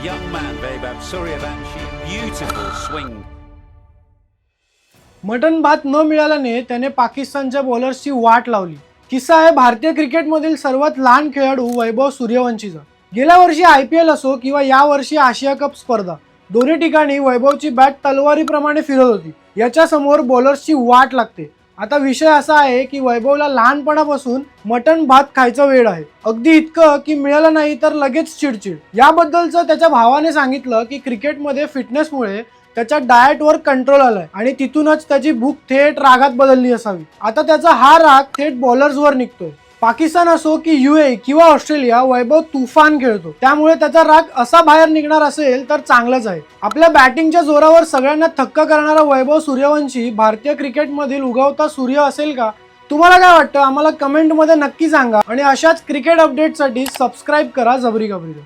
young man, Vaibhav Suryavanshi. Beautiful swing. Mutton भात न मिळाल्याने त्याने पाकिस्तानच्या बॉलर्सची वाट लावली. किस्सा आहे भारतीय क्रिकेटमधील सर्वात लहान खेळाडू वैभव सूर्यवंशीचा. गेल्या वर्षी IPL असो किंवा या वर्षी आशिया कप स्पर्धा, दोन्ही ठिकाणी वैभवची बॅट तलवारीप्रमाणे फिरत होती. याच्या समोर बॉलर्सची वाट लागते. आता विषय असा आहे की वैभवला लहानपणापासून मटन भात खायचं वेड आहे. अगदी इतकं की मिळालं नाही तर लगेच चिडचिड. याबद्दलचं त्याच्या भावाने सांगितलं की क्रिकेटमध्ये फिटनेसमुळे त्याच्या डाएटवर कंट्रोल आलाय आणि तिथूनच त्याची भूक थेट रागात बदलली असावी. आता त्याचा हा राग थेट बॉलर्सवर निघतोय. पाकिस्तान असो की UAE किंवा ऑस्ट्रेलिया, वैभव तुफान खेळतो. त्यामुळे त्याचा राग असा बाहेर निघणार असेल तर चांगलंच आहे. आपल्या बॅटिंगच्या जोरावर सगळ्यांना थक्क करणारा वैभव सूर्यवंशी भारतीय क्रिकेटमधील उगवता सूर्य असेल का? तुम्हाला काय वाटतं? आम्हाला कमेंटमध्ये नक्की सांगा आणि अशाच क्रिकेट अपडेटसाठी सबस्क्राईब करा जबरी खबरीला.